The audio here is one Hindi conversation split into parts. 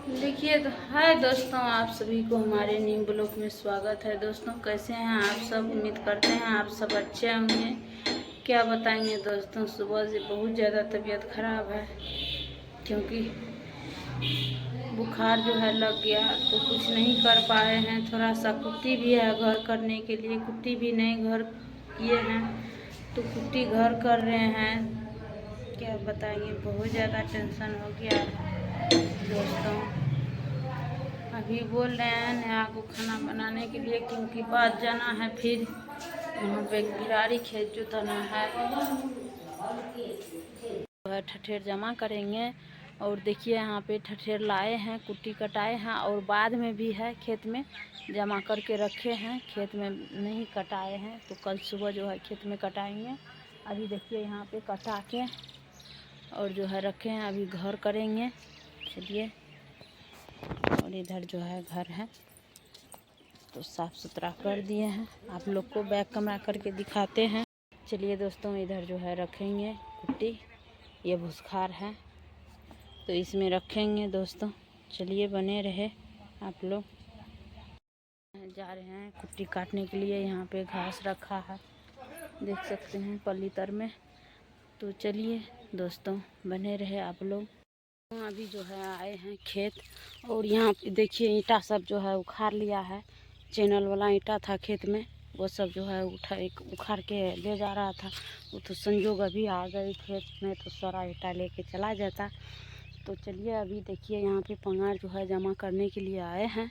देखिए तो हाय दोस्तों, आप सभी को हमारे न्यू ब्लॉग में स्वागत है। दोस्तों कैसे हैं आप सब? उम्मीद करते हैं आप सब अच्छे होंगे। क्या बताएंगे दोस्तों, सुबह से बहुत ज़्यादा तबीयत खराब है क्योंकि बुखार जो है लग गया, तो कुछ नहीं कर पाए हैं। थोड़ा सा कुट्टी भी है घर करने के लिए, कुट्टी भी नहीं घर किए हैं तो कुट्टी घर कर रहे हैं। क्या बताएंगे, बहुत ज़्यादा टेंशन हो गया है दोस्तों। अभी बोल रहे हैं नेहा को खाना बनाने के लिए क्योंकि बाद जाना है, फिर वहाँ पे बिरारी खेत जोतना है, ठठेर जमा करेंगे। और देखिए यहाँ पे ठठेर लाए हैं, कुट्टी कटाए हैं और बाद में भी है खेत में जमा करके रखे हैं। खेत में नहीं कटाए हैं तो कल सुबह जो है खेत में कटाएंगे। अभी देखिए यहाँ पे कटा के और जो है रखे हैं, अभी घर करेंगे। चलिए, और इधर जो है घर है तो साफ़ सुथरा कर दिए हैं। आप लोग को बैक कमरा करके दिखाते हैं। चलिए दोस्तों, इधर जो है रखेंगे कुट्टी, ये भूसखार है तो इसमें रखेंगे दोस्तों। चलिए बने रहे आप लोग। जा रहे हैं कुट्टी काटने के लिए। यहाँ पे घास रखा है, देख सकते हैं पलीतर में। तो चलिए दोस्तों बने रहे आप लोग। अभी जो है आए हैं खेत और यहाँ पे देखिए ईंटा सब जो है उखाड़ लिया है। चैनल वाला ईंटा था खेत में, वो सब जो है उखाड़ के ले जा रहा था। वो तो संजोग अभी आ गए खेत में तो सारा ईंटा लेके चला जाता। तो चलिए अभी देखिए यहाँ पे पंगार जो है जमा करने के लिए आए हैं,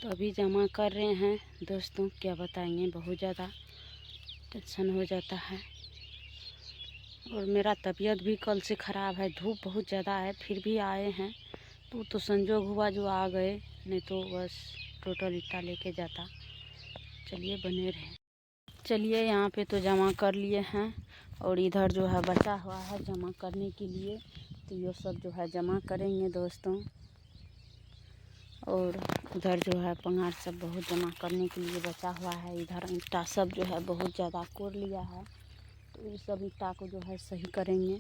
तो अभी जमा कर रहे हैं दोस्तों। क्या बताएंगे, बहुत ज़्यादा टेंशन हो जाता है। और मेरा तबीयत भी कल से ख़राब है, धूप बहुत ज़्यादा है, फिर भी आए हैं तो संजोग हुआ जो आ गए, नहीं तो बस टोटल ईंटा लेके जाता। चलिए बने रहे। चलिए यहाँ पे तो जमा कर लिए हैं और इधर जो है बचा हुआ है जमा करने के लिए, तो ये सब जो है जमा करेंगे दोस्तों। और उधर जो है पंगार सब बहुत जमा करने के लिए बचा हुआ है। इधर ईंटा सब जो है बहुत ज़्यादा कोड़ लिया है, तो ये सब ईंटा को जो है सही करेंगे।